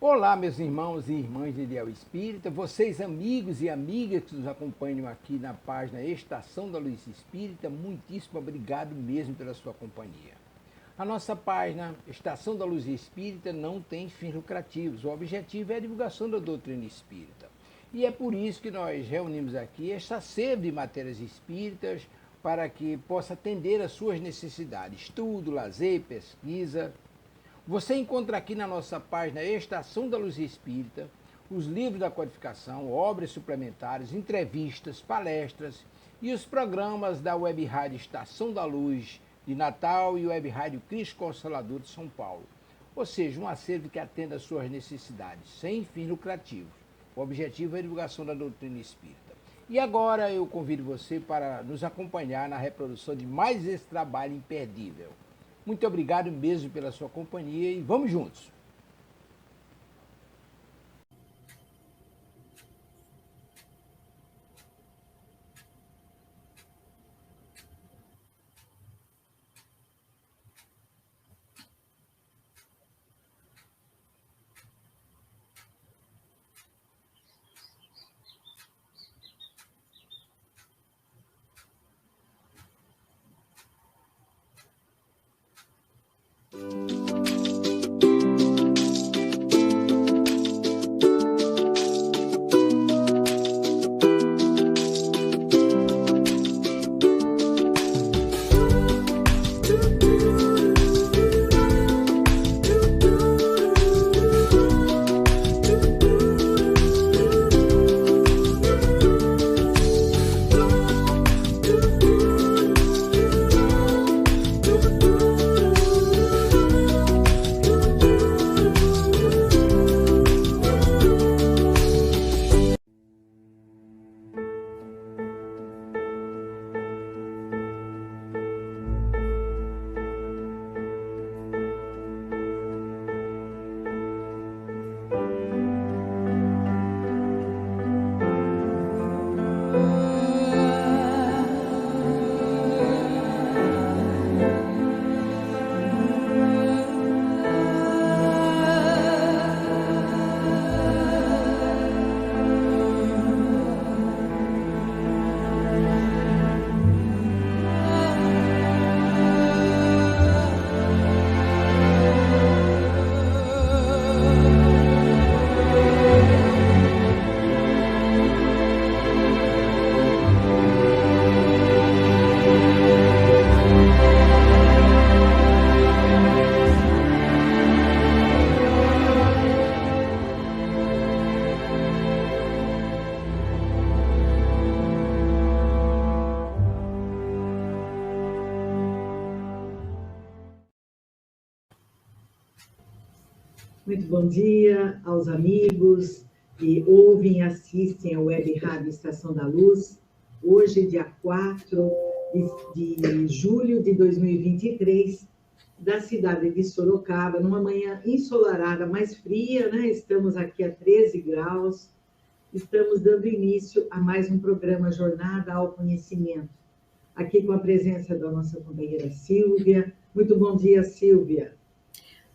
Olá, meus irmãos e irmãs de Ideal Espírita, vocês amigos e amigas que nos acompanham aqui na página Estação da Luz Espírita, muitíssimo obrigado mesmo pela sua companhia. A nossa página Estação da Luz Espírita não tem fins lucrativos, o objetivo é a divulgação da doutrina espírita. E é por isso que nós reunimos aqui esta sede de matérias espíritas para que possa atender às suas necessidades, estudo, lazer, pesquisa. Você encontra aqui na nossa página Estação da Luz Espírita os livros da codificação, obras suplementares, entrevistas, palestras e os programas da Web Rádio Estação da Luz de Natal e Web Rádio Cristo Consolador de São Paulo. Ou seja, um acervo que atenda às suas necessidades, sem fins lucrativos. O objetivo é a divulgação da doutrina espírita. E agora eu convido você para nos acompanhar na reprodução de mais esse trabalho imperdível. Muito obrigado mesmo pela sua companhia e vamos juntos! Muito bom dia aos amigos que ouvem e assistem ao Web Rádio Estação da Luz. Hoje, dia 4 de julho de 2023, da cidade de Sorocaba, numa manhã ensolarada, mais fria, né? Estamos aqui a 13 graus. Estamos dando início a mais um programa Jornada ao Conhecimento. Aqui com a presença da nossa companheira Silvia. Muito bom dia, Silvia.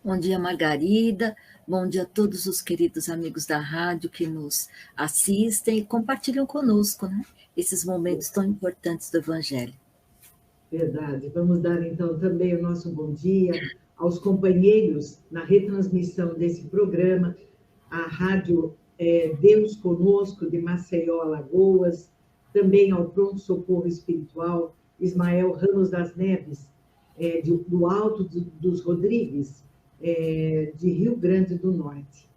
Bom dia, Margarida. Bom dia a todos os queridos amigos da rádio que nos assistem e compartilham conosco, né? Esses momentos tão importantes do Evangelho. Verdade. Vamos dar, então, também o nosso bom dia aos companheiros na retransmissão desse programa, a Rádio Deus Conosco, de Maceió, Alagoas, também ao Pronto Socorro Espiritual, Ismael Ramos das Neves, do Alto dos Rodrigues, de Rio Grande do Norte.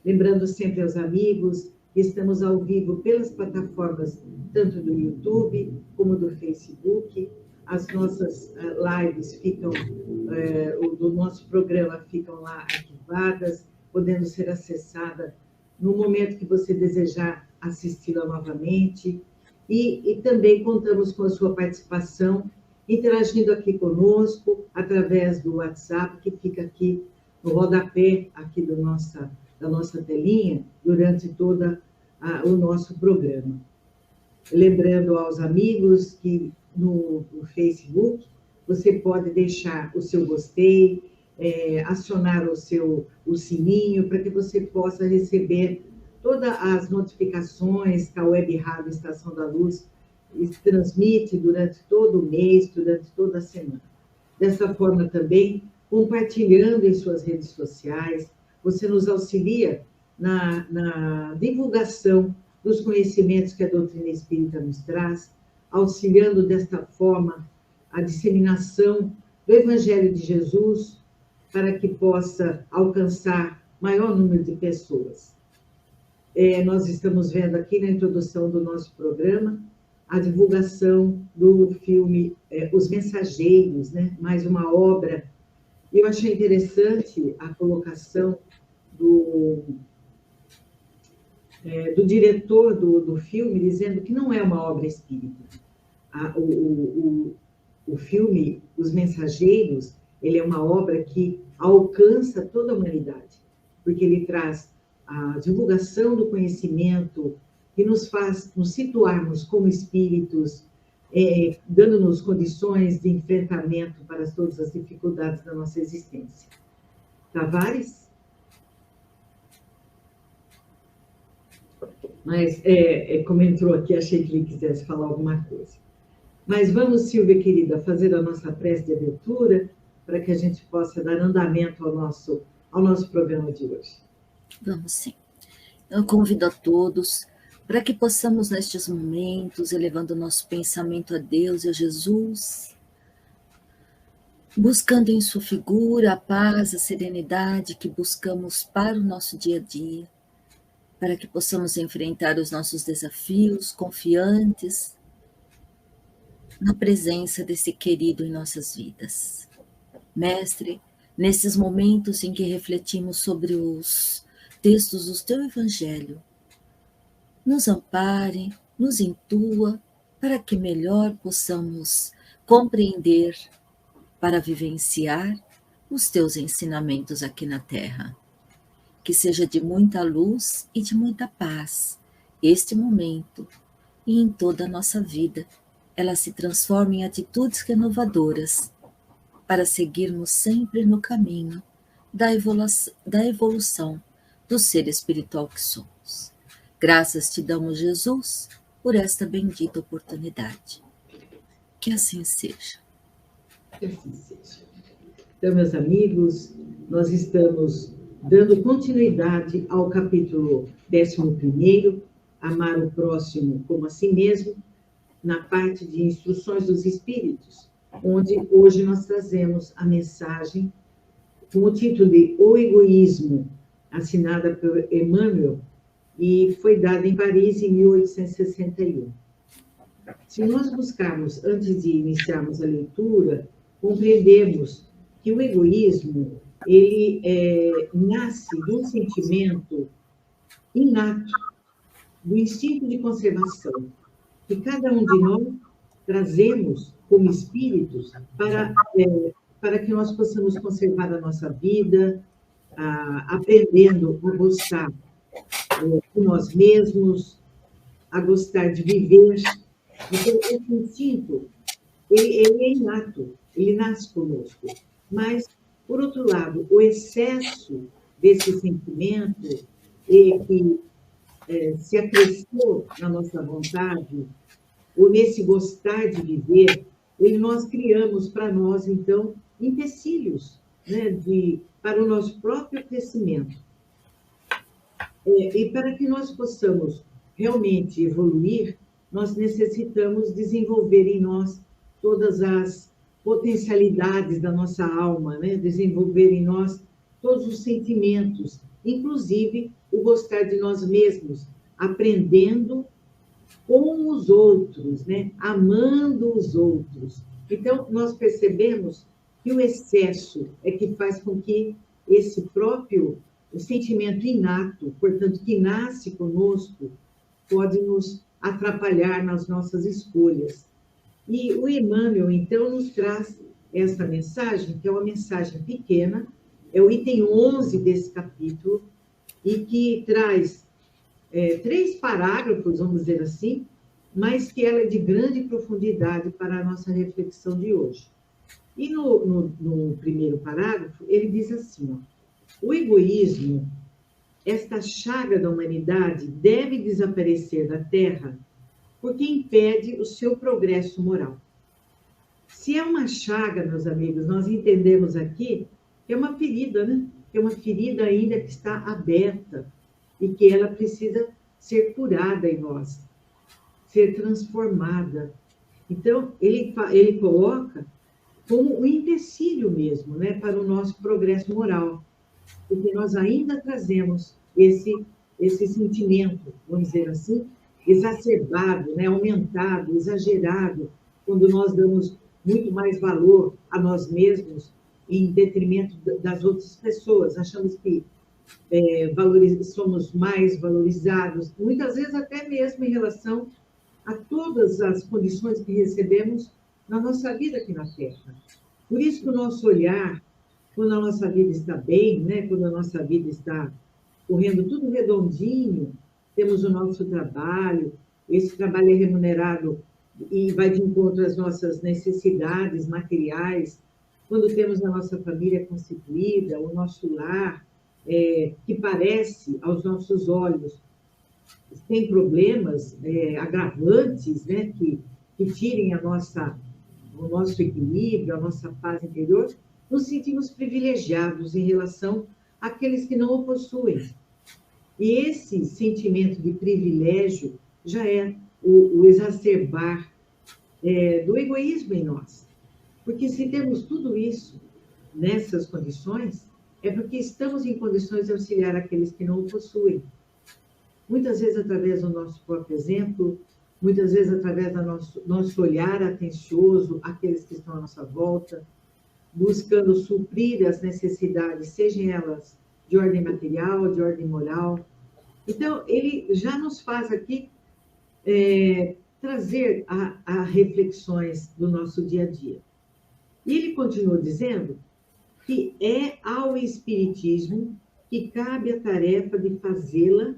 Lembrando sempre aos amigos que estamos ao vivo pelas plataformas tanto do YouTube como do Facebook. As nossas lives ficam, do nosso programa ficam lá arquivadas, podendo ser acessada no momento que você desejar assisti-la novamente. E também contamos com a sua participação, interagindo aqui conosco, através do WhatsApp, que fica aqui no rodapé aqui da nossa telinha, durante todo o nosso programa. Lembrando aos amigos que no Facebook você pode deixar o seu gostei, acionar o sininho para que você possa receber todas as notificações que a Web Rádio Estação da Luz transmite durante todo o mês, durante toda a semana. Dessa forma também, compartilhando em suas redes sociais, você nos auxilia na divulgação dos conhecimentos que a doutrina espírita nos traz, auxiliando desta forma a disseminação do Evangelho de Jesus para que possa alcançar maior número de pessoas. Nós estamos vendo aqui na introdução do nosso programa a divulgação do filme Os Mensageiros, né? Mais uma obra. Eu achei interessante a colocação do diretor do filme, dizendo que não é uma obra espírita. O filme Os Mensageiros, ele é uma obra que alcança toda a humanidade, porque ele traz a divulgação do conhecimento que nos faz nos situarmos como espíritos, dando-nos condições de enfrentamento para todas as dificuldades da nossa existência. Tavares? Mas, como entrou aqui, achei que ele quisesse falar alguma coisa. Mas vamos, Silvia, querida, fazer a nossa prece de abertura para que a gente possa dar andamento ao nosso programa de hoje. Vamos sim. Eu convido a todos para que possamos, nestes momentos, elevando o nosso pensamento a Deus e a Jesus, buscando em sua figura a paz, a serenidade que buscamos para o nosso dia a dia, para que possamos enfrentar os nossos desafios confiantes na presença desse querido em nossas vidas. Mestre, nesses momentos em que refletimos sobre os textos do Teu Evangelho, nos ampare, nos intua, para que melhor possamos compreender, para vivenciar os Teus ensinamentos aqui na Terra. Que seja de muita luz e de muita paz este momento e em toda a nossa vida. Ela se transforma em atitudes renovadoras para seguirmos sempre no caminho da evolução do ser espiritual que somos. Graças te damos, Jesus, por esta bendita oportunidade. Que assim seja. Que assim seja. Então, meus amigos, nós estamos dando continuidade ao capítulo 11, Amar o Próximo como a Si Mesmo, na parte de Instruções dos Espíritos, onde hoje nós trazemos a mensagem com o título de O Egoísmo, assinada por Emmanuel, e foi dada em Paris em 1861. Se nós buscarmos, antes de iniciarmos a leitura, compreendemos que o egoísmo, ele nasce de um sentimento inato, do instinto de conservação, que cada um de nós trazemos como espíritos para que nós possamos conservar a nossa vida, aprendendo a gostar de nós mesmos, a gostar de viver. Então, esse instinto, ele é inato, ele nasce conosco. Mas, por outro lado, o excesso desse sentimento que se acresceu na nossa vontade, ou nesse gostar de viver, nós criamos para nós, então, empecilhos, né, para o nosso próprio crescimento. E para que nós possamos realmente evoluir, nós necessitamos desenvolver em nós todas as potencialidades da nossa alma, né? Desenvolver em nós todos os sentimentos, inclusive o gostar de nós mesmos, aprendendo com os outros, né? Amando os outros. Então, nós percebemos que o excesso é que faz com que esse próprio sentimento inato, portanto, que nasce conosco, pode nos atrapalhar nas nossas escolhas. E o Emmanuel, então, nos traz essa mensagem, que é uma mensagem pequena, é o item 11 desse capítulo, e que traz 3 parágrafos, vamos dizer assim, mas que ela é de grande profundidade para a nossa reflexão de hoje. E no primeiro parágrafo, ele diz assim, ó, o egoísmo, esta chaga da humanidade, deve desaparecer da Terra porque impede o seu progresso moral. Se é uma chaga, meus amigos, nós entendemos aqui que é uma ferida, né? Que é uma ferida ainda que está aberta e que ela precisa ser curada em nós, ser transformada. Então, ele coloca como um empecilho mesmo, né, para o nosso progresso moral, porque nós ainda trazemos esse sentimento, vamos dizer assim, exacerbado, né, aumentado, exagerado, quando nós damos muito mais valor a nós mesmos em detrimento das outras pessoas. Achamos que somos mais valorizados, muitas vezes até mesmo em relação a todas as condições que recebemos na nossa vida aqui na Terra. Por isso que o nosso olhar, quando a nossa vida está bem, né? Quando a nossa vida está correndo tudo redondinho, temos o nosso trabalho, esse trabalho é remunerado e vai de encontro às nossas necessidades materiais, quando temos a nossa família constituída, o nosso lar, que parece, aos nossos olhos, tem problemas agravantes, né, que tirem o nosso equilíbrio, a nossa paz interior, nos sentimos privilegiados em relação àqueles que não o possuem. E esse sentimento de privilégio já é o exacerbar do egoísmo em nós. Porque se temos tudo isso nessas condições, é porque estamos em condições de auxiliar aqueles que não o possuem. Muitas vezes através do nosso próprio exemplo, muitas vezes através do nosso olhar atencioso àqueles que estão à nossa volta, buscando suprir as necessidades, sejam elas de ordem material, de ordem moral. Então, ele já nos faz aqui trazer a reflexões do nosso dia a dia. E ele continua dizendo que é ao Espiritismo que cabe a tarefa de fazê-la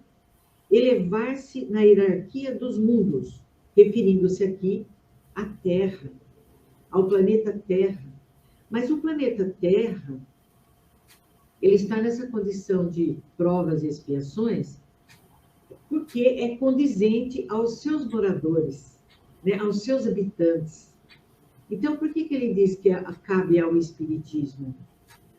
elevar-se na hierarquia dos mundos, referindo-se aqui à Terra, ao planeta Terra. Mas o planeta Terra, ele está nessa condição de provas e expiações, porque é condizente aos seus moradores, né, aos seus habitantes. Então, por que ele diz que cabe ao Espiritismo?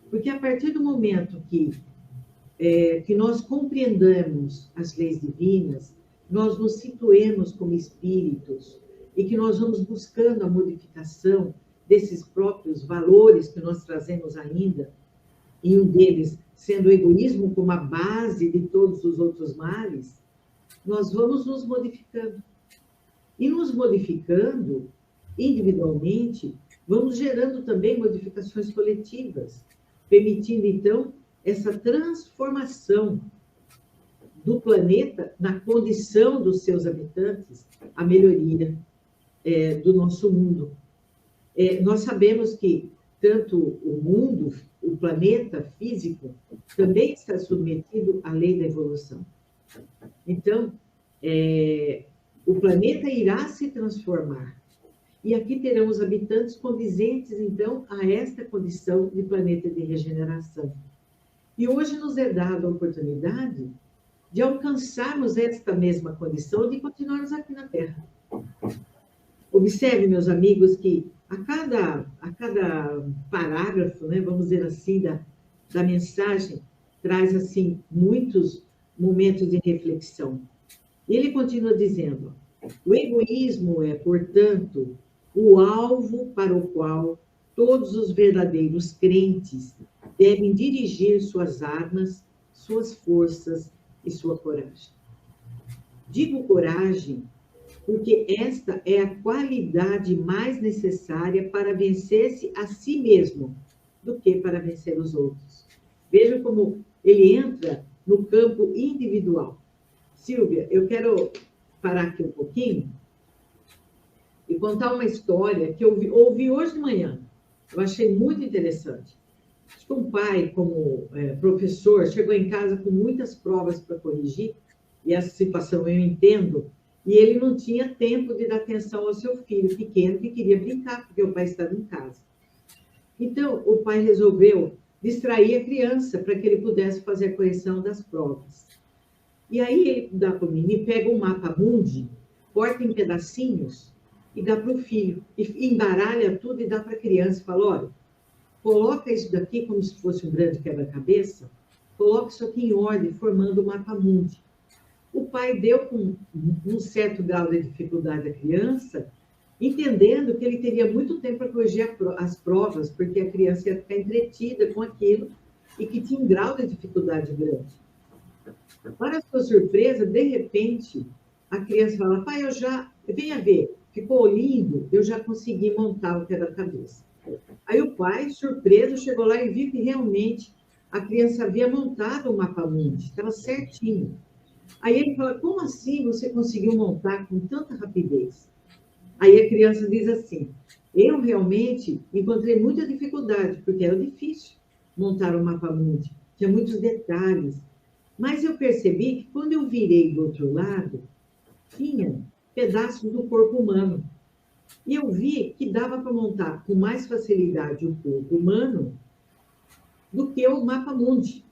Porque a partir do momento que nós compreendamos as leis divinas, nós nos situemos como espíritos e que nós vamos buscando a modificação desses próprios valores que nós trazemos ainda, e um deles sendo o egoísmo como a base de todos os outros males, nós vamos nos modificando. E nos modificando individualmente, vamos gerando também modificações coletivas, permitindo, então, essa transformação do planeta na condição dos seus habitantes, a melhoria do nosso mundo. Nós sabemos que tanto o mundo, o planeta físico, também está submetido à lei da evolução. Então, o planeta irá se transformar. E aqui teremos habitantes condizentes, então, a esta condição de planeta de regeneração. E hoje nos é dada a oportunidade de alcançarmos esta mesma condição de continuarmos aqui na Terra. Observe, meus amigos, que a cada parágrafo, né, vamos dizer assim, da mensagem, traz, assim, muitos momentos de reflexão. E ele continua dizendo, o egoísmo é, portanto, o alvo para o qual todos os verdadeiros crentes devem dirigir suas armas, suas forças e sua coragem. Digo coragem porque esta é a qualidade mais necessária para vencer-se a si mesmo do que para vencer os outros. Veja como ele entra no campo individual. Silvia, eu quero parar aqui um pouquinho e contar uma história que eu ouvi hoje de manhã. Eu achei muito interessante. Acho que um pai, como professor, chegou em casa com muitas provas para corrigir, e essa situação eu entendo, e ele não tinha tempo de dar atenção ao seu filho pequeno que queria brincar, porque o pai estava em casa. Então, o pai resolveu distrair a criança para que ele pudesse fazer a correção das provas. E aí ele dá para o menino, pega um mapa mundi, corta em pedacinhos e dá para o filho. E embaralha tudo e dá para a criança. Fala, olha, coloca isso daqui como se fosse um grande quebra-cabeça, coloca isso aqui em ordem, formando o mapa mundi. O pai deu com um certo grau de dificuldade à criança, entendendo que ele teria muito tempo para corrigir as provas, porque a criança ia ficar entretida com aquilo e que tinha um grau de dificuldade grande. Para sua surpresa, de repente, a criança fala, pai, venha ver, ficou lindo, eu já consegui montar o quebra-cabeça. Aí o pai, surpreso, chegou lá e viu que realmente a criança havia montado o mapa mundi, estava certinho. Aí ele fala, como assim você conseguiu montar com tanta rapidez? Aí a criança diz assim, eu realmente encontrei muita dificuldade, porque era difícil montar o mapa mundi, tinha muitos detalhes. Mas eu percebi que quando eu virei do outro lado, tinha pedaços do corpo humano. E eu vi que dava para montar com mais facilidade o corpo humano do que o mapa mundi.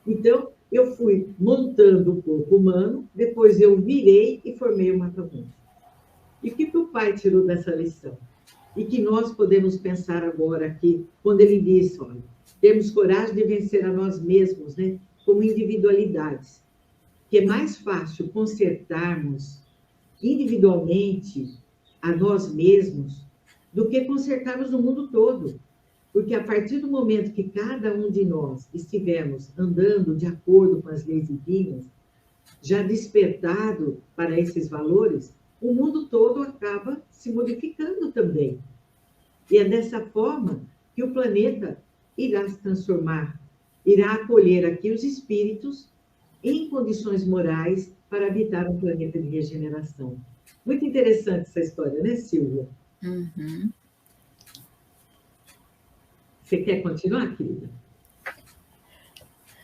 Então, eu fui montando o corpo humano, depois eu virei e formei o mapa mundi. E o que o pai tirou dessa lição? E que nós podemos pensar agora aqui, quando ele disse, olha, temos coragem de vencer a nós mesmos, né? Como individualidades. Que é mais fácil consertarmos individualmente a nós mesmos do que consertarmos o mundo todo. Porque a partir do momento que cada um de nós estivermos andando de acordo com as leis divinas, já despertado para esses valores, o mundo todo acaba se modificando também. E é dessa forma que o planeta irá se transformar, irá acolher aqui os espíritos em condições morais para habitar um planeta de regeneração. Muito interessante essa história, né, Silvia? Uhum. Você quer continuar, querida?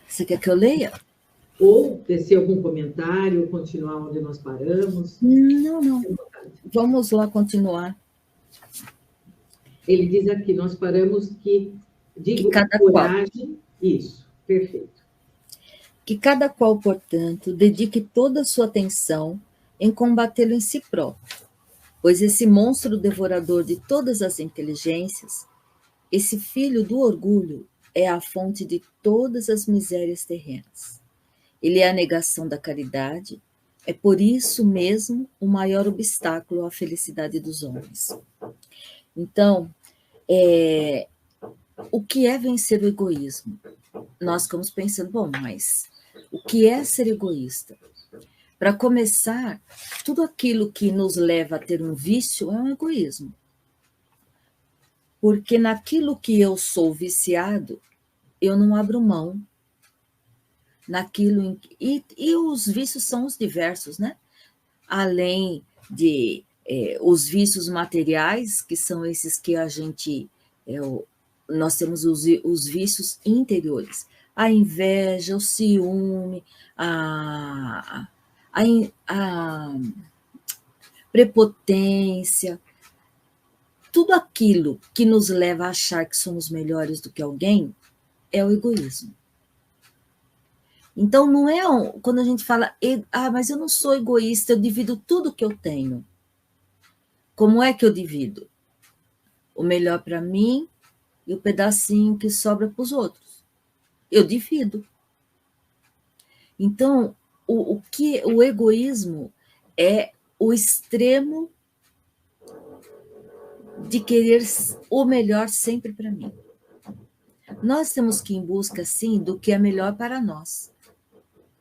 Você quer que eu leia? Ou tecer algum comentário, ou continuar onde nós paramos? Não. Vamos lá continuar. Ele diz aqui, nós paramos que cada coragem. Isso, perfeito. Que cada qual, portanto, dedique toda a sua atenção em combatê-lo em si próprio, pois esse monstro devorador de todas as inteligências, esse filho do orgulho, é a fonte de todas as misérias terrenas. Ele é a negação da caridade, é por isso mesmo o maior obstáculo à felicidade dos homens. Então, o que é vencer o egoísmo? Nós ficamos pensando, bom, mas o que é ser egoísta? Para começar, tudo aquilo que nos leva a ter um vício é um egoísmo. Porque naquilo que eu sou viciado, eu não abro mão. Naquilo e os vícios são os diversos, né? Além de os vícios materiais, que são esses que a gente... nós temos os vícios interiores. A inveja, o ciúme, a prepotência, tudo aquilo que nos leva a achar que somos melhores do que alguém é o egoísmo. Então, não é quando a gente fala, mas eu não sou egoísta, eu divido tudo que eu tenho. Como é que eu divido? O melhor para mim e o pedacinho que sobra para os outros. Eu divido. Então, o egoísmo é o extremo de querer o melhor sempre para mim. Nós temos que ir em busca, sim, do que é melhor para nós,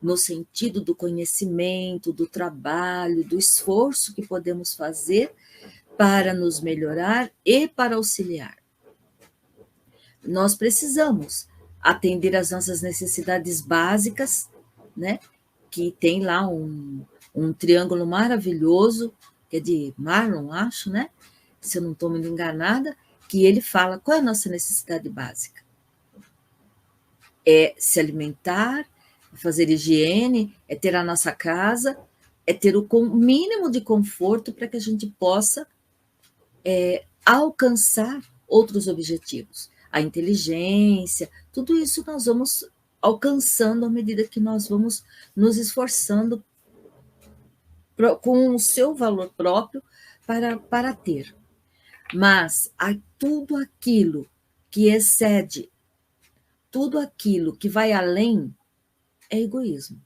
no sentido do conhecimento, do trabalho, do esforço que podemos fazer para nos melhorar e para auxiliar. Nós precisamos atender às nossas necessidades básicas, né? Que tem lá um triângulo maravilhoso, que é de Marlon, acho, né? Se eu não estou muito enganada, que ele fala qual é a nossa necessidade básica. É se alimentar, fazer higiene, é ter a nossa casa, é ter o mínimo de conforto para que a gente possa alcançar outros objetivos. A inteligência, tudo isso nós vamos alcançando à medida que nós vamos nos esforçando com o seu valor próprio para ter. Mas tudo aquilo que excede, tudo aquilo que vai além, é egoísmo.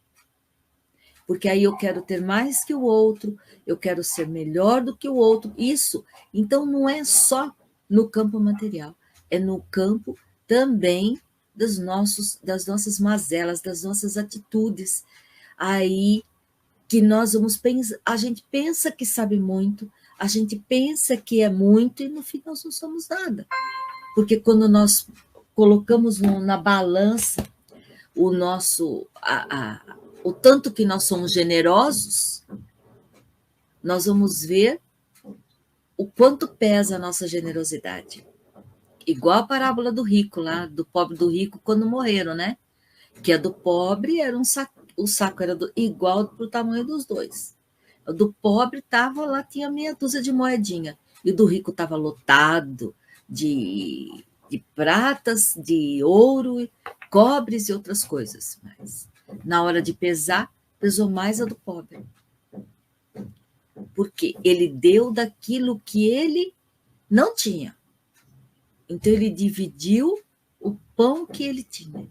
Porque aí eu quero ter mais que o outro, eu quero ser melhor do que o outro. Isso, então, não é só no campo material, é no campo também das nossas mazelas, das nossas atitudes. Aí que nós vamos pensar, a gente pensa que sabe muito, a gente pensa que é muito e no fim nós não somos nada. Porque quando nós colocamos na balança o nosso, o tanto que nós somos generosos, nós vamos ver o quanto pesa a nossa generosidade. Igual a parábola do rico lá, do pobre e do rico quando morreram, né? Que a do pobre era o saco era igual para o tamanho dos dois. O do pobre estava lá, tinha meia dúzia de moedinha. E o do rico estava lotado de pratas, de ouro, cobres e outras coisas. Mas na hora de pesar, pesou mais a do pobre. Porque ele deu daquilo que ele não tinha. Então ele dividiu o pão que ele tinha.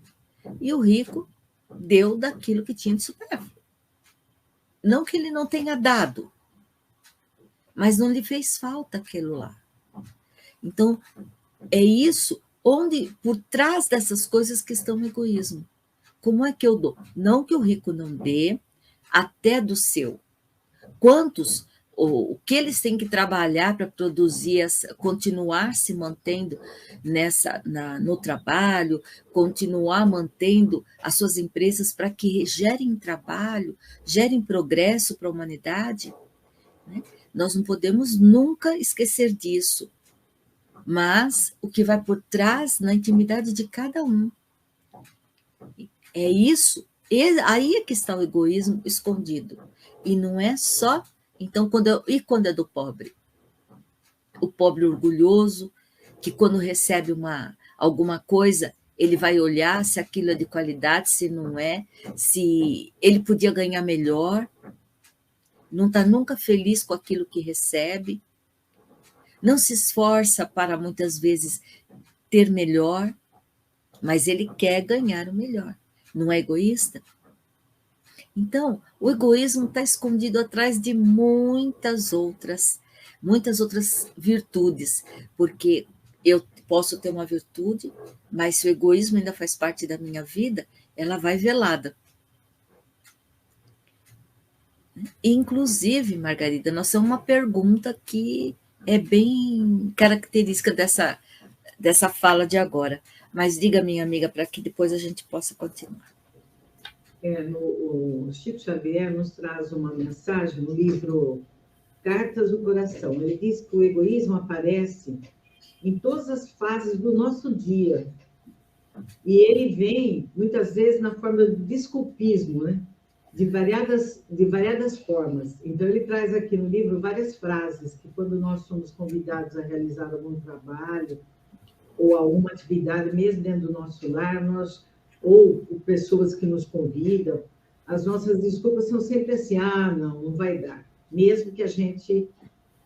E o rico deu daquilo que tinha de supérfluo. Não que ele não tenha dado, mas não lhe fez falta aquilo lá. Então, é isso onde, por trás dessas coisas que estão o egoísmo. Como é que eu dou? Não que o rico não dê, até do seu. Quantos, o que eles têm que trabalhar para produzir, continuar se mantendo no trabalho, continuar mantendo as suas empresas para que gerem trabalho, gerem progresso para a humanidade, né? Nós não podemos nunca esquecer disso. Mas o que vai por trás na intimidade de cada um. É isso, aí é que está o egoísmo escondido. E não é só. Então, quando é do pobre? O pobre orgulhoso, que quando recebe alguma coisa, ele vai olhar se aquilo é de qualidade, se não é, se ele podia ganhar melhor, não está nunca feliz com aquilo que recebe, não se esforça para, muitas vezes, ter melhor, mas ele quer ganhar o melhor. Não é egoísta? Então, o egoísmo está escondido atrás de muitas outras virtudes, porque eu posso ter uma virtude, mas se o egoísmo ainda faz parte da minha vida, ela vai velada. Inclusive, Margarida, nós temos uma pergunta que é bem característica dessa fala de agora. Mas diga, minha amiga, para que depois a gente possa continuar. O Chico Xavier nos traz uma mensagem no livro Cartas do Coração. Ele diz que o egoísmo aparece em todas as fases do nosso dia. E ele vem, muitas vezes, na forma do desculpismo, né? De variadas formas. Então, ele traz aqui no livro várias frases que, quando nós somos convidados a realizar algum trabalho ou alguma atividade, mesmo dentro do nosso lar, ou pessoas que nos convidam, as nossas desculpas são sempre assim: não vai dar. Mesmo que a gente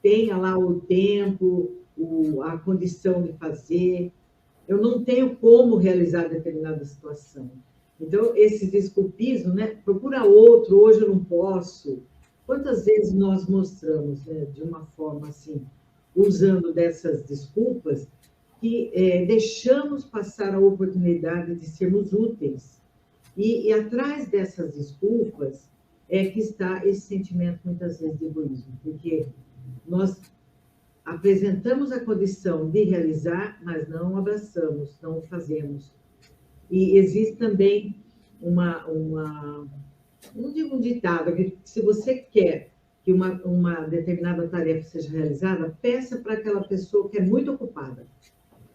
tenha lá o tempo, a condição de fazer, eu não tenho como realizar determinada situação. Então, esse desculpismo, né? Procura outro, hoje eu não posso. Quantas vezes nós mostramos, né, de uma forma assim, usando dessas desculpas, que deixamos passar a oportunidade de sermos úteis. E atrás dessas desculpas é que está esse sentimento, muitas vezes, de egoísmo, porque nós apresentamos a condição de realizar, mas não abraçamos, não fazemos. E existe também não digo um ditado, que se você quer que uma determinada tarefa seja realizada, peça para aquela pessoa que é muito ocupada.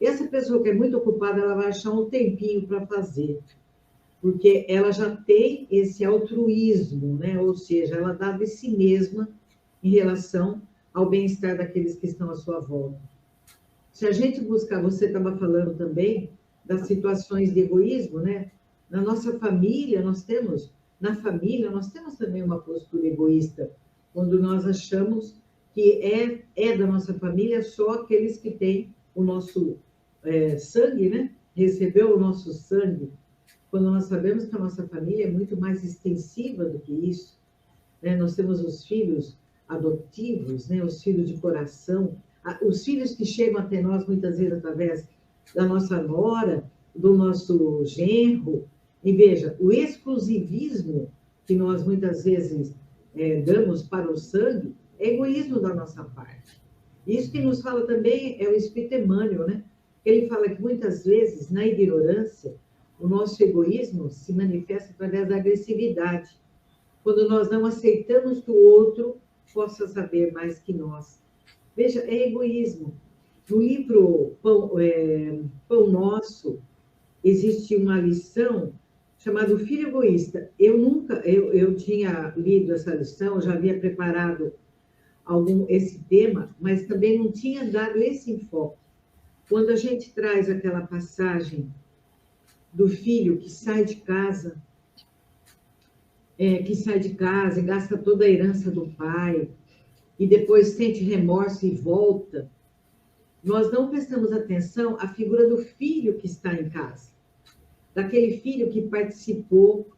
E essa pessoa que é muito ocupada, ela vai achar um tempinho para fazer, porque ela já tem esse altruísmo, né? Ou seja, ela dá de si mesma em relação ao bem-estar daqueles que estão à sua volta. Se a gente buscar, você estava falando também das situações de egoísmo, né? Na nossa família, nós temos também uma postura egoísta, quando nós achamos que é da nossa família só aqueles que têm o nosso sangue, né? Recebeu o nosso sangue, quando nós sabemos que a nossa família é muito mais extensiva do que isso, né? Nós temos os filhos adotivos, né? Os filhos de coração, os filhos que chegam até nós muitas vezes através da nossa nora, do nosso genro. E veja, o exclusivismo que nós muitas vezes damos para o sangue é egoísmo da nossa parte. Isso que nos fala também é o Espírito Emmanuel, né? Ele fala que muitas vezes, na ignorância, o nosso egoísmo se manifesta através da agressividade, quando nós não aceitamos que o outro possa saber mais que nós. Veja, é egoísmo. No livro Pão Nosso, existe uma lição chamada Filho Egoísta. Eu tinha lido essa lição, já havia preparado esse tema, mas também não tinha dado esse enfoque. Quando a gente traz aquela passagem do filho que sai de casa e gasta toda a herança do pai, e depois sente remorso e volta, nós não prestamos atenção à figura do filho que está em casa, daquele filho que participou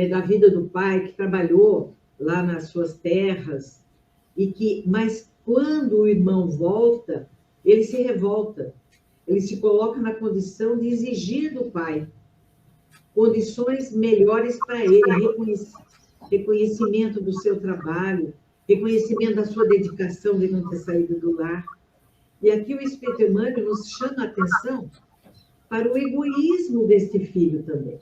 da vida do pai, que trabalhou lá nas suas terras, mas quando o irmão volta, ele se revolta, ele se coloca na condição de exigir do pai condições melhores para ele, reconhecimento do seu trabalho, reconhecimento da sua dedicação de não ter saído do lar. E aqui o Espírito Emmanuel nos chama a atenção para o egoísmo deste filho também.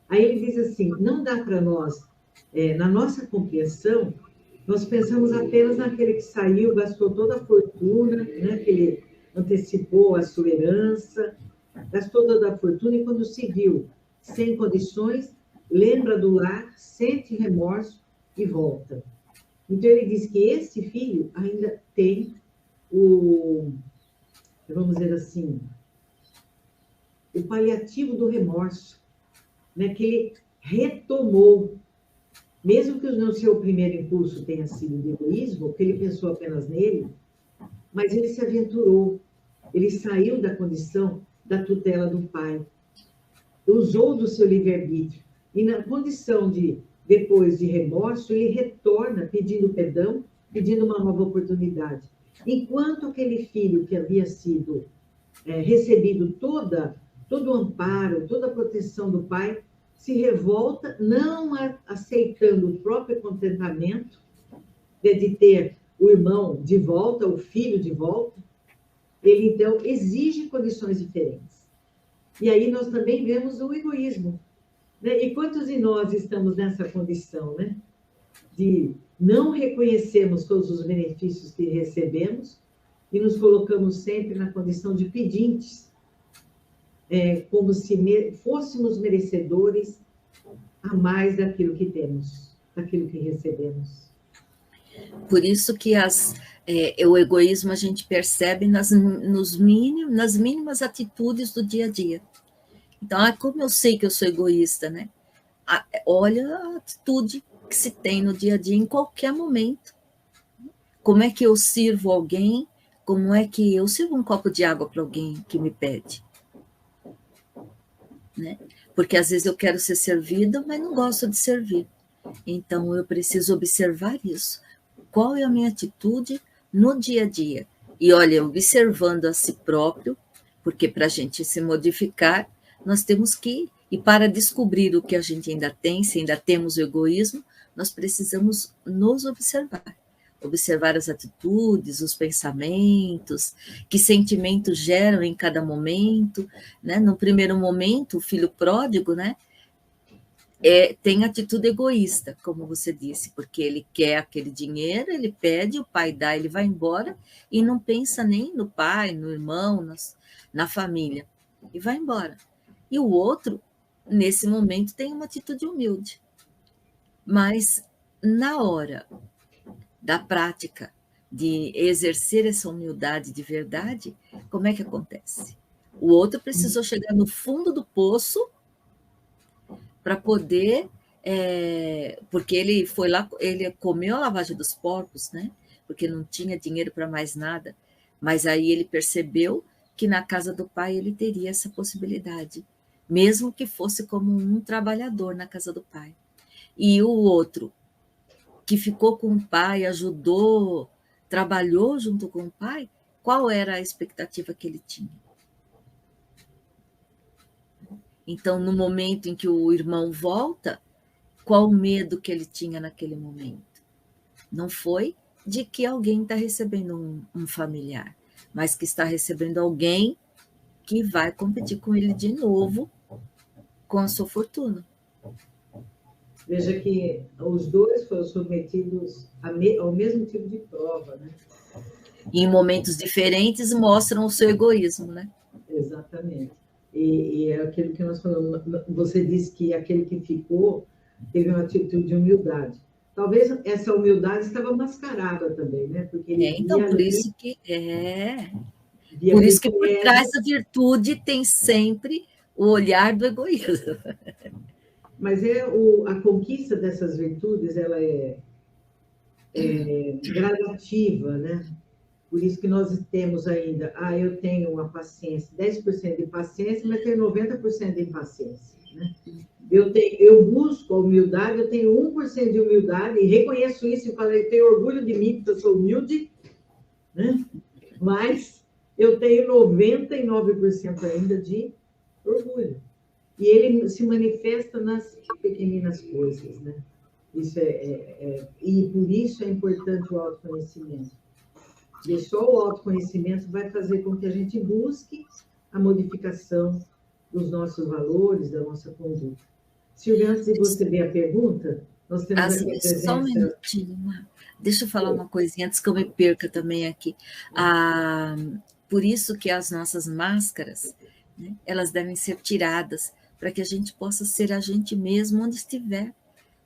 Aí ele diz assim, não dá para nós, na nossa compreensão, nós pensamos apenas naquele que saiu, gastou toda a fortuna, né, que ele antecipou a sua herança, gastou toda a fortuna e quando se viu sem condições, lembra do lar, sente remorso e volta. Então ele diz que esse filho ainda tem vamos dizer assim, o paliativo do remorso, né, que ele retomou, mesmo que o seu primeiro impulso tenha sido de egoísmo, que ele pensou apenas nele, mas ele se aventurou, ele saiu da condição da tutela do pai, usou do seu livre-arbítrio, e na condição depois de remorso, ele retorna pedindo perdão, pedindo uma nova oportunidade. Enquanto aquele filho que havia sido recebido todo o amparo, toda a proteção do pai, se revolta, não aceitando o próprio contentamento de ter o irmão de volta, o filho de volta, ele então exige condições diferentes. E aí nós também vemos o egoísmo, né? E quantos de nós estamos nessa condição, né? De não reconhecermos todos os benefícios que recebemos e nos colocamos sempre na condição de pedintes, como se fôssemos merecedores a mais daquilo que temos, daquilo que recebemos. Por isso que o egoísmo a gente percebe nas mínimas atitudes do dia a dia. Então, como eu sei que eu sou egoísta, né? Olha a atitude que se tem no dia a dia, em qualquer momento. Como é que eu sirvo alguém? Como é que eu sirvo um copo de água para alguém que me pede? Né? Porque às vezes eu quero ser servida, mas não gosto de servir. Então, eu preciso observar isso. Qual é a minha atitude no dia a dia? E olha, observando a si próprio, porque para a gente se modificar, nós temos que, e para descobrir o que a gente ainda tem, se ainda temos o egoísmo, nós precisamos nos observar. Observar as atitudes, os pensamentos, que sentimentos geram em cada momento, né? No primeiro momento, o filho pródigo, né? Tem atitude egoísta, como você disse, porque ele quer aquele dinheiro, ele pede, o pai dá, ele vai embora e não pensa nem no pai, no irmão, na família, e vai embora. E o outro, nesse momento, tem uma atitude humilde. Mas, na hora da prática de exercer essa humildade de verdade, Como é que acontece? O outro precisou chegar no fundo do poço para poder, porque ele foi lá, ele comeu a lavagem dos porcos, né? Porque não tinha dinheiro para mais nada. Mas aí ele percebeu que na casa do pai ele teria essa possibilidade, mesmo que fosse como um trabalhador na casa do pai. E o outro, que ficou com o pai, ajudou, trabalhou junto com o pai, qual era a expectativa que ele tinha? Então, no momento em que o irmão volta, qual o medo que ele tinha naquele momento? Não foi de que alguém está recebendo um familiar, mas que está recebendo alguém que vai competir com ele de novo com a sua fortuna. Veja que os dois foram submetidos ao mesmo tipo de prova, né? E em momentos diferentes mostram o seu egoísmo, né? Exatamente. E é aquilo que nós falamos. Você disse que aquele que ficou teve uma atitude de humildade. Talvez essa humildade estava mascarada também, né? Porque ele então, por ali, isso que via por isso que por privilégio. trás da virtude tem sempre o olhar do egoísmo. Mas a conquista dessas virtudes, ela é gradativa, né? Por isso que nós temos ainda, eu tenho uma paciência, 10% de paciência, mas tenho 90% de impaciência, né? Eu busco a humildade, eu tenho 1% de humildade, e reconheço isso e falei, tenho orgulho de mim, porque eu sou humilde, né? Mas eu tenho 99% ainda de orgulho. E ele se manifesta nas pequeninas coisas, né? E por isso é importante o autoconhecimento. E só o autoconhecimento vai fazer com que a gente busque a modificação dos nossos valores, da nossa conduta. Silvia, antes de você ver a pergunta, nós temos aqui a presença... Só um minutinho. Deixa eu falar uma coisinha antes que eu me perca também aqui. Por isso que as nossas máscaras, né, elas devem ser tiradas para que a gente possa ser a gente mesmo onde estiver,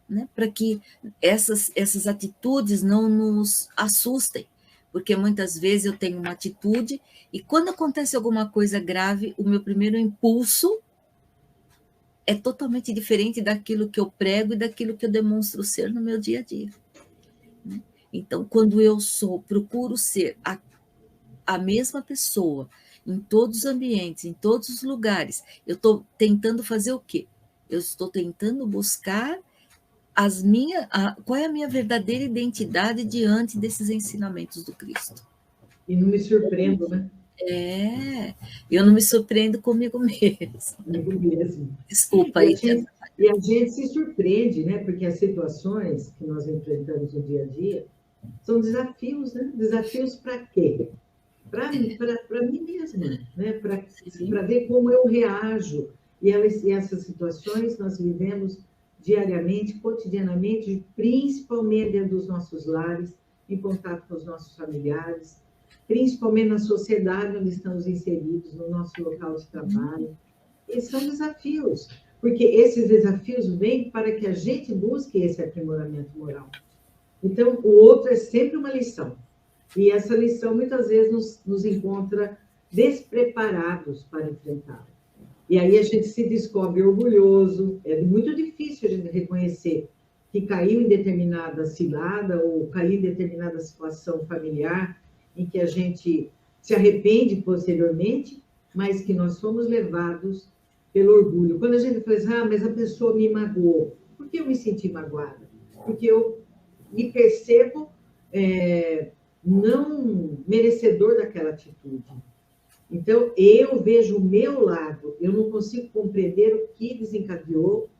né? Para que essas atitudes não nos assustem, porque muitas vezes eu tenho uma atitude e quando acontece alguma coisa grave, o meu primeiro impulso é totalmente diferente daquilo que eu prego e daquilo que eu demonstro ser no meu dia a dia. Então, quando eu procuro ser a mesma pessoa em todos os ambientes, em todos os lugares, eu estou tentando fazer o quê? Eu estou tentando buscar qual é a minha verdadeira identidade diante desses ensinamentos do Cristo. E não me surpreendo, né? Eu não me surpreendo comigo mesmo. Comigo mesmo. Desculpa aí. E a gente se surpreende, né? Porque as situações que nós enfrentamos no dia a dia são desafios, né? Desafios para quê? Para mim mesma, né? Para ver como eu reajo. E essas situações nós vivemos diariamente, cotidianamente, principalmente dentro dos nossos lares, em contato com os nossos familiares, principalmente na sociedade onde estamos inseridos, no nosso local de trabalho. E são desafios, porque esses desafios vêm para que a gente busque esse aprimoramento moral. Então, o outro é sempre uma lição. E essa lição, muitas vezes, nos encontra despreparados para enfrentá-la. E aí a gente se descobre orgulhoso. É muito difícil a gente reconhecer que caiu em determinada cilada ou caiu em determinada situação familiar em que a gente se arrepende posteriormente, mas que nós fomos levados pelo orgulho. Quando a gente fala, mas a pessoa me magoou. Por que eu me senti magoada? Porque eu me percebo não merecedor daquela atitude. Então, eu vejo o meu lado, eu não consigo compreender o que desencadeou,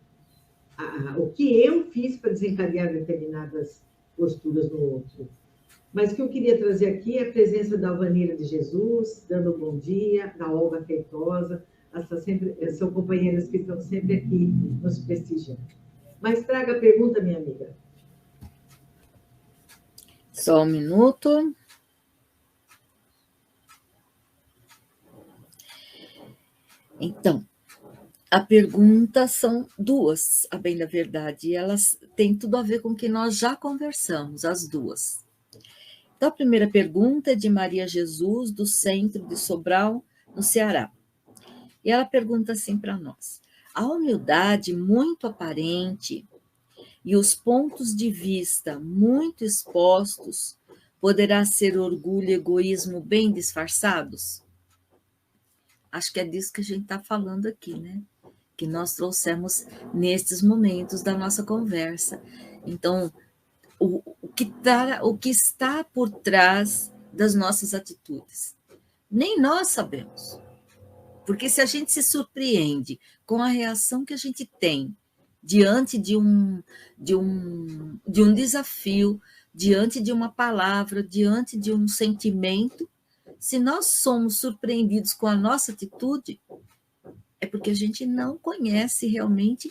o que eu fiz para desencadear determinadas posturas no outro. Mas o que eu queria trazer aqui é a presença da Alvanira de Jesus, dando um bom dia, da Olga Feitosa, são companheiras que estão sempre aqui nos prestigiando. Mas traga a pergunta, minha amiga. Só um minuto. Então, a pergunta são duas, a bem da verdade, e elas têm tudo a ver com o que nós já conversamos, as duas. Então, a primeira pergunta é de Maria Jesus, do centro de Sobral, no Ceará. E ela pergunta assim para nós: a humildade muito aparente e os pontos de vista muito expostos poderá ser orgulho e egoísmo bem disfarçados? Acho que é disso que a gente está falando aqui, né? Que nós trouxemos nestes momentos da nossa conversa. Então, o que está por trás das nossas atitudes? Nem nós sabemos. Porque se a gente se surpreende com a reação que a gente tem diante de um desafio, diante de uma palavra, diante de um sentimento, se nós somos surpreendidos com a nossa atitude, é porque a gente não conhece realmente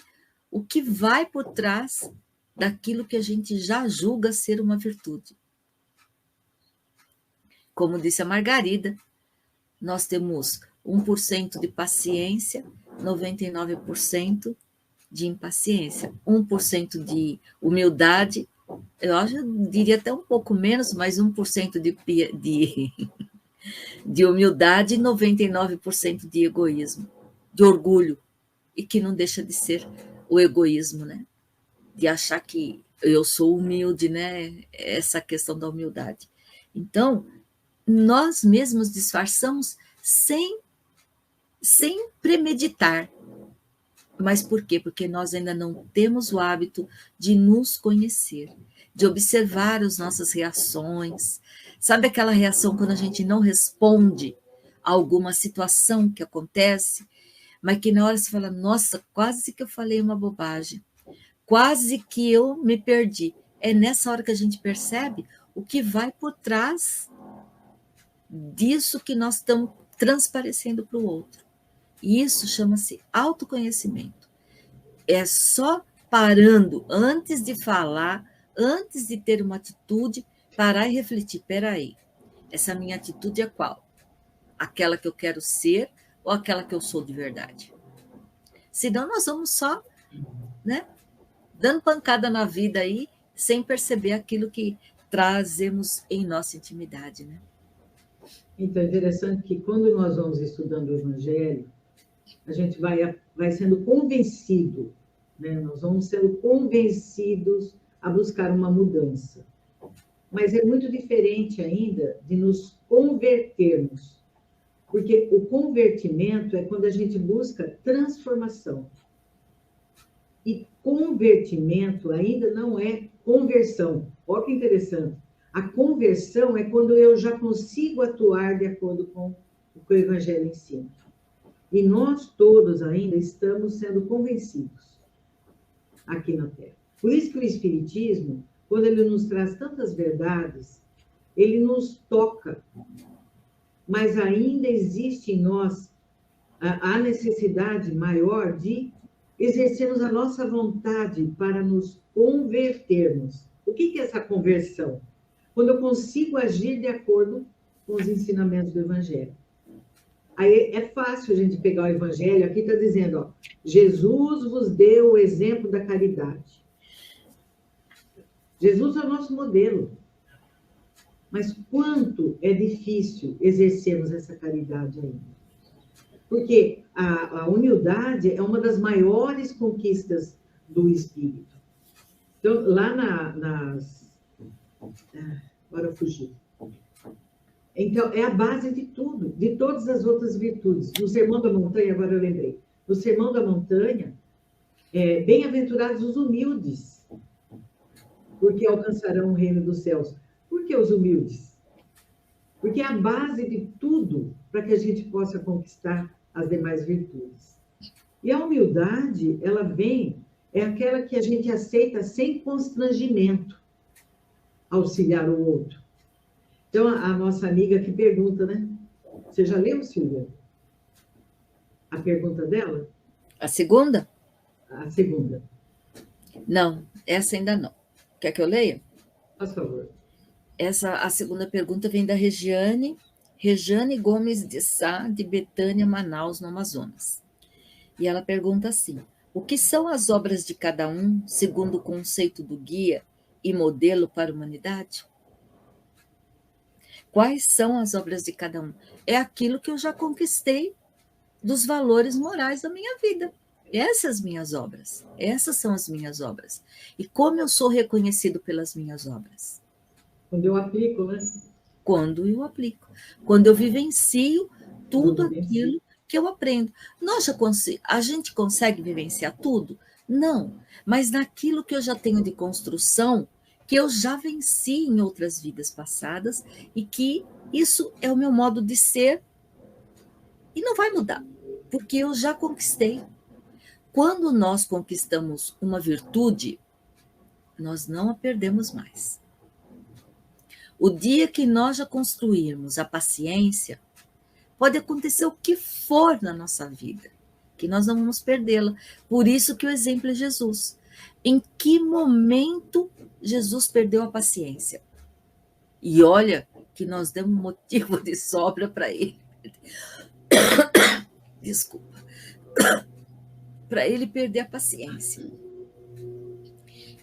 o que vai por trás daquilo que a gente já julga ser uma virtude. Como disse a Margarida, nós temos 1% de paciência, 99% de impaciência, 1% de humildade, eu diria até um pouco menos, mas 1% de humildade e 99% de egoísmo, de orgulho, e que não deixa de ser o egoísmo, né? De achar que eu sou humilde, né? Essa questão da humildade. Então, nós mesmos disfarçamos sem premeditar. Mas por quê? Porque nós ainda não temos o hábito de nos conhecer, de observar as nossas reações. Sabe aquela reação quando a gente não responde a alguma situação que acontece, mas que na hora você fala, nossa, quase que eu falei uma bobagem, quase que eu me perdi. É nessa hora que a gente percebe o que vai por trás disso que nós estamos transparecendo para o outro. E isso chama-se autoconhecimento. É só parando antes de falar, antes de ter uma atitude, parar e refletir. Peraí, essa minha atitude é qual? Aquela que eu quero ser ou aquela que eu sou de verdade? Senão nós vamos só, né, dando pancada na vida aí, sem perceber aquilo que trazemos em nossa intimidade, né? Então, é interessante que quando nós vamos estudando o Evangelho, a gente vai sendo convencido, né? Nós vamos sendo convencidos a buscar uma mudança. Mas é muito diferente ainda de nos convertermos, porque o convertimento é quando a gente busca transformação. E convertimento ainda não é conversão. Olha que interessante. A conversão é quando eu já consigo atuar de acordo com o que o Evangelho ensina. E nós todos ainda estamos sendo convencidos aqui na Terra. Por isso que o Espiritismo, quando ele nos traz tantas verdades, ele nos toca. Mas ainda existe em nós a necessidade maior de exercermos a nossa vontade para nos convertermos. O que é essa conversão? Quando eu consigo agir de acordo com os ensinamentos do Evangelho. Aí é fácil a gente pegar o Evangelho, aqui está dizendo, ó, Jesus vos deu o exemplo da caridade. Jesus é o nosso modelo. Mas quanto é difícil exercermos essa caridade ainda? Porque a humildade é uma das maiores conquistas do espírito. Então, lá agora eu fugi. Então, é a base de tudo, de todas as outras virtudes. No Sermão da Montanha, agora eu lembrei, no Sermão da Montanha, bem-aventurados os humildes, porque alcançarão o reino dos céus. Por que os humildes? Porque é a base de tudo para que a gente possa conquistar as demais virtudes. E a humildade, ela é aquela que a gente aceita sem constrangimento, auxiliar o outro. Então, a nossa amiga que pergunta, né? Você já leu, Silvia? A pergunta dela? A segunda? A segunda. Não, essa ainda não. Quer que eu leia? Por favor. A segunda pergunta vem da Regiane Gomes de Sá, de Betânia, Manaus, no Amazonas. E ela pergunta assim: o que são as obras de cada um, segundo o conceito do guia e modelo para a humanidade? Quais são as obras de cada um? É aquilo que eu já conquistei dos valores morais da minha vida. Essas minhas obras, essas são as minhas obras. E como eu sou reconhecido pelas minhas obras? Quando eu aplico, né? Quando eu aplico. Quando eu vivencio tudo aquilo que eu aprendo. A gente consegue vivenciar tudo? Não. Mas naquilo que eu já tenho de construção, que eu já venci em outras vidas passadas, e que isso é o meu modo de ser, e não vai mudar, porque eu já conquistei. Quando nós conquistamos uma virtude, nós não a perdemos mais. O dia que nós já construirmos a paciência, pode acontecer o que for na nossa vida, que nós não vamos perdê-la. Por isso que o exemplo é Jesus. Em que momento Jesus perdeu a paciência? E olha que nós demos motivo de sobra para ele. Desculpa. Para ele perder a paciência.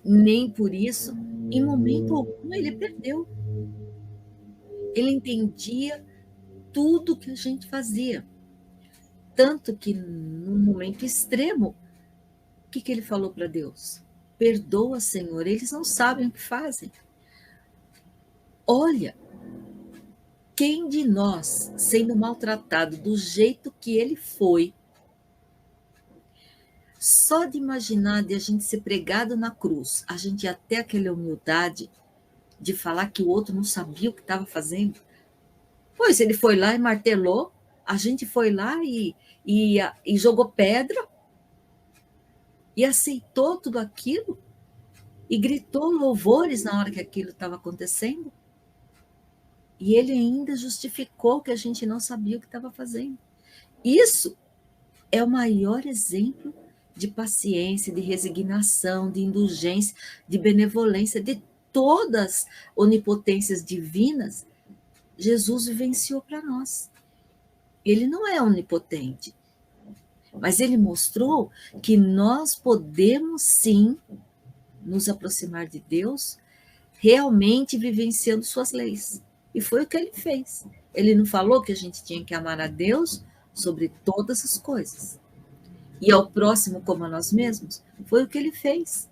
Nem por isso, em momento algum, ele perdeu. Ele entendia tudo que a gente fazia. Tanto que, num momento extremo, o que ele falou para Deus? Perdoa, Senhor, eles não sabem o que fazem. Olha, quem de nós, sendo maltratado do jeito que ele foi, só de imaginar de a gente ser pregado na cruz, a gente ia ter aquela humildade de falar que o outro não sabia o que estava fazendo? Pois ele foi lá e martelou, a gente foi lá e jogou pedra, e aceitou tudo aquilo, e gritou louvores na hora que aquilo estava acontecendo. E ele ainda justificou que a gente não sabia o que estava fazendo. Isso é o maior exemplo de paciência, de resignação, de indulgência, de benevolência, de todas as onipotências divinas. Jesus vivenciou para nós. Ele não é onipotente, mas ele mostrou que nós podemos sim nos aproximar de Deus, realmente vivenciando suas leis. E foi o que ele fez. Ele não falou que a gente tinha que amar a Deus sobre todas as coisas, e ao próximo como a nós mesmos? Foi o que ele fez.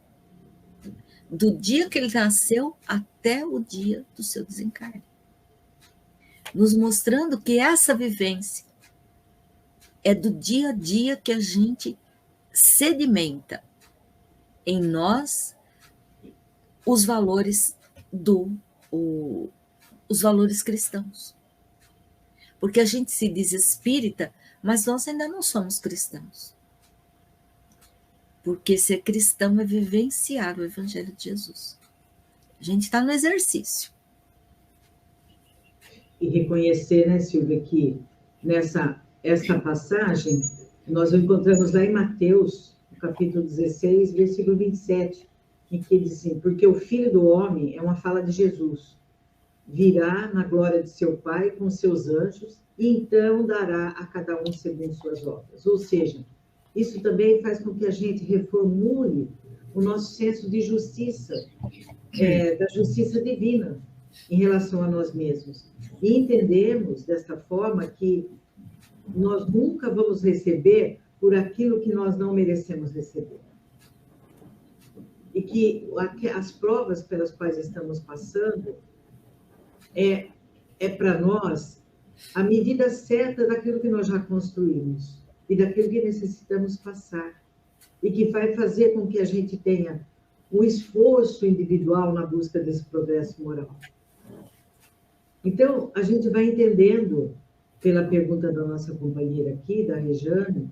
Do dia que ele nasceu até o dia do seu desencarne. Nos mostrando que essa vivência é do dia a dia que a gente sedimenta em nós os valores os valores cristãos. Porque a gente se diz espírita, mas nós ainda não somos cristãos. Porque ser cristão é vivenciar o Evangelho de Jesus. A gente está no exercício. E reconhecer, né, Silvia, que essa passagem nós encontramos lá em Mateus, no capítulo 16, versículo 27, em que diz assim: porque o Filho do Homem, é uma fala de Jesus, virá na glória de seu Pai com seus anjos, e então dará a cada um segundo suas obras. Ou seja, isso também faz com que a gente reformule o nosso senso de justiça, da justiça divina em relação a nós mesmos. E entendemos desta forma que nós nunca vamos receber por aquilo que nós não merecemos receber. E que as provas pelas quais estamos passando é para nós a medida certa daquilo que nós já construímos e daquilo que necessitamos passar, e que vai fazer com que a gente tenha um esforço individual na busca desse progresso moral. Então, a gente vai entendendo, pela pergunta da nossa companheira aqui, da Rejane,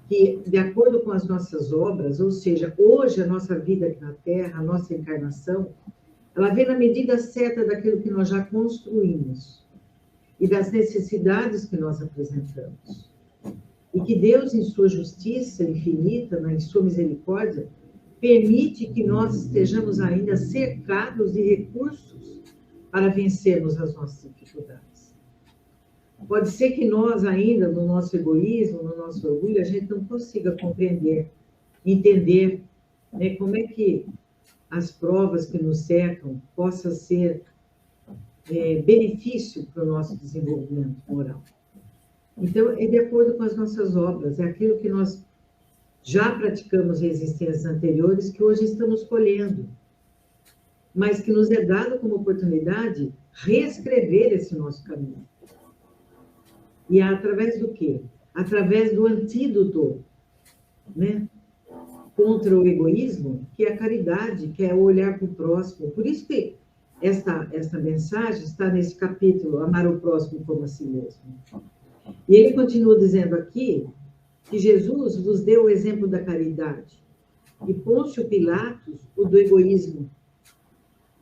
que, de acordo com as nossas obras, ou seja, hoje a nossa vida aqui na Terra, a nossa encarnação, ela vem na medida certa daquilo que nós já construímos e das necessidades que nós apresentamos. E que Deus, em sua justiça infinita, em sua misericórdia, permite que nós estejamos ainda cercados de recursos para vencermos as nossas dificuldades. Pode ser que nós ainda, no nosso egoísmo, no nosso orgulho, a gente não consiga compreender, entender, né, como é que as provas que nos cercam possam ser benefício para o nosso desenvolvimento moral. Então, é de acordo com as nossas obras, é aquilo que nós já praticamos em existências anteriores, que hoje estamos colhendo, mas que nos é dado como oportunidade reescrever esse nosso caminho. E é através do quê? Através do antídoto, né, contra o egoísmo, que é a caridade, que é o olhar para o próximo. Por isso que esta mensagem está nesse capítulo, amar o próximo como a si mesmo. E ele continua dizendo aqui que Jesus vos deu o exemplo da caridade e Pôncio Pilatos o do egoísmo.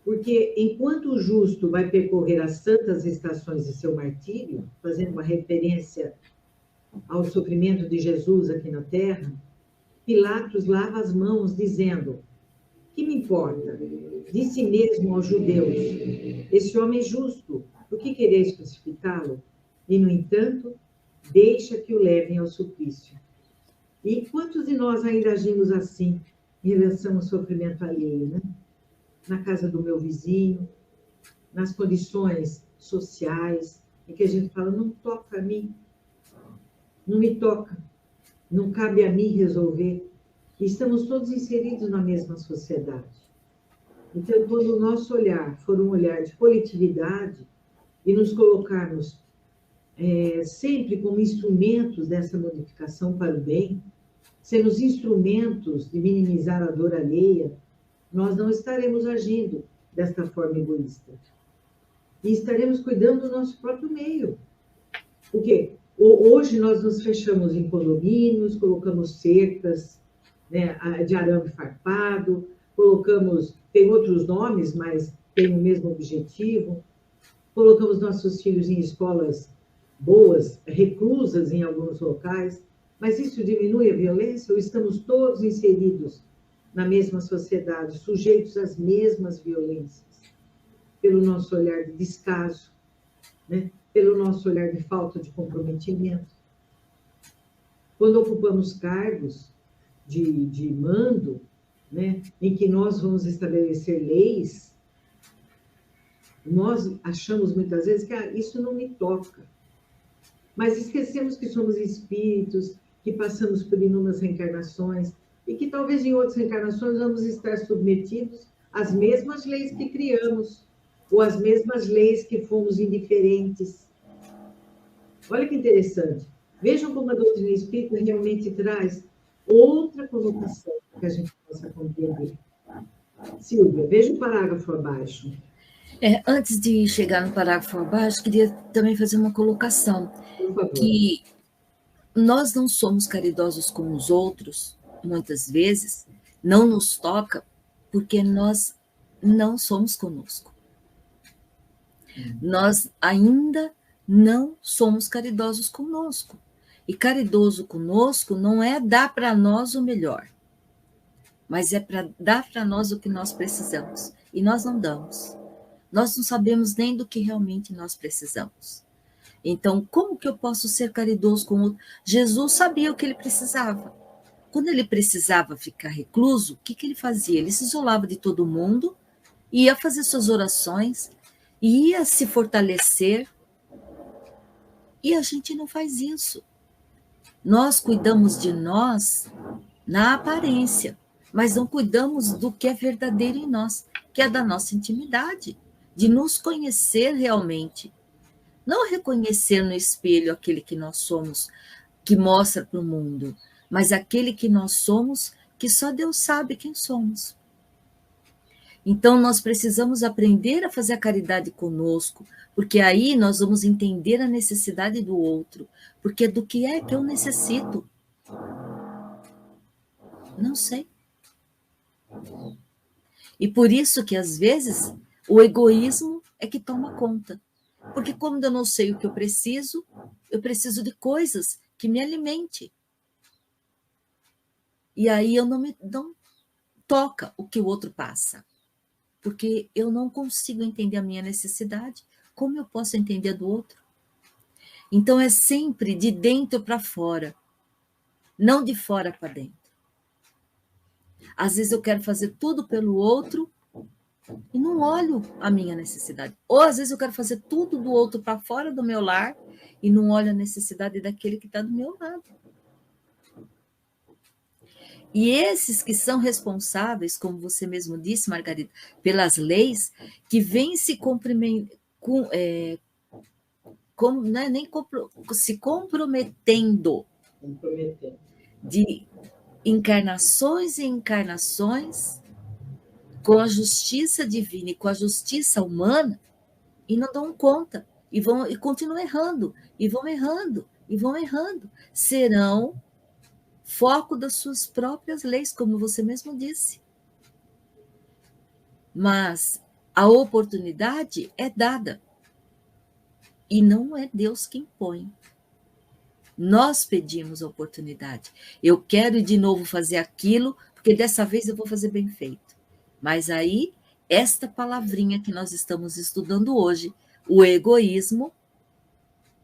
Porque enquanto o justo vai percorrer as santas estações de seu martírio, fazendo uma referência ao sofrimento de Jesus aqui na terra, Pilatos lava as mãos dizendo: que me importa? De si mesmo aos judeus, esse homem é justo, por que quereis crucificá-lo? E, no entanto, deixa que o levem ao suplício. E quantos de nós ainda agimos assim, em relação ao sofrimento alheio, né? Na casa do meu vizinho, nas condições sociais, em que a gente fala, não toca a mim, não me toca, não cabe a mim resolver. E estamos todos inseridos na mesma sociedade. Então, quando o nosso olhar for um olhar de coletividade e nos colocarmos sempre como instrumentos dessa modificação para o bem, sermos instrumentos de minimizar a dor alheia, nós não estaremos agindo desta forma egoísta. E estaremos cuidando do nosso próprio meio. Porque hoje nós nos fechamos em condomínios, colocamos cercas, né, de arame farpado, tem outros nomes, mas tem o mesmo objetivo, colocamos nossos filhos em escolas boas, reclusas em alguns locais, mas isso diminui a violência ou estamos todos inseridos na mesma sociedade, sujeitos às mesmas violências, pelo nosso olhar de descaso, né? Pelo nosso olhar de falta de comprometimento? Quando ocupamos cargos de mando, né, em que nós vamos estabelecer leis, nós achamos muitas vezes que isso não me toca. Mas esquecemos que somos espíritos, que passamos por inúmeras reencarnações, e que talvez em outras reencarnações vamos estar submetidos às mesmas leis que criamos, ou às mesmas leis que fomos indiferentes. Olha que interessante. Vejam como a doutrina espírita realmente traz outra conotação que a gente possa compreender. Silvia, veja o parágrafo abaixo. Antes de chegar no parágrafo abaixo, queria também fazer uma colocação. Por favor. Que nós não somos caridosos com os outros, muitas vezes, não nos toca, porque nós não somos conosco. Nós ainda não somos caridosos conosco. E caridoso conosco não é dar para nós o melhor, mas é para dar para nós o que nós precisamos. E nós não damos. Nós não sabemos nem do que realmente nós precisamos. Então, como que eu posso ser caridoso com o outro? Jesus sabia o que ele precisava. Quando ele precisava ficar recluso, o que ele fazia? Ele se isolava de todo mundo, ia fazer suas orações, ia se fortalecer. E a gente não faz isso. Nós cuidamos de nós na aparência, mas não cuidamos do que é verdadeiro em nós, que é da nossa intimidade, de nos conhecer realmente. Não reconhecer no espelho aquele que nós somos, que mostra para o mundo, mas aquele que nós somos, que só Deus sabe quem somos. Então, nós precisamos aprender a fazer a caridade conosco, porque aí nós vamos entender a necessidade do outro, porque do que é que eu necessito? Não sei. E por isso que, às vezes, o egoísmo é que toma conta. Porque quando eu não sei o que eu preciso de coisas que me alimentem. E aí eu não toca o que o outro passa. Porque eu não consigo entender a minha necessidade. Como eu posso entender a do outro? Então é sempre de dentro para fora, não de fora para dentro. Às vezes eu quero fazer tudo pelo outro e não olho a minha necessidade. Ou às vezes eu quero fazer tudo do outro para fora do meu lar e não olho a necessidade daquele que está do meu lado. E esses que são responsáveis, como você mesmo disse, Margarida, pelas leis, que vêm se se comprometendo de encarnações e encarnações com a justiça divina e com a justiça humana, e não dão conta, e continuam errando, e vão errando, e vão errando. Serão foco das suas próprias leis, como você mesmo disse. Mas a oportunidade é dada. E não é Deus que impõe. Nós pedimos a oportunidade. Eu quero de novo fazer aquilo, porque dessa vez eu vou fazer bem feito. Mas aí, esta palavrinha que nós estamos estudando hoje, o egoísmo,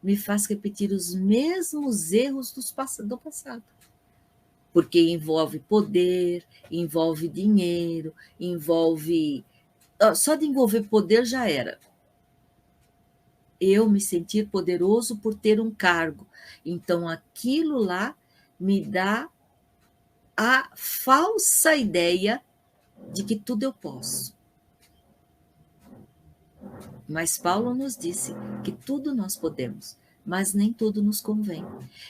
me faz repetir os mesmos erros do passado. Porque envolve poder, envolve dinheiro, envolve... Só de envolver poder já era. Eu me sentir poderoso por ter um cargo. Então, aquilo lá me dá a falsa ideia de que tudo eu posso. Mas Paulo nos disse que tudo nós podemos, mas nem tudo nos convém.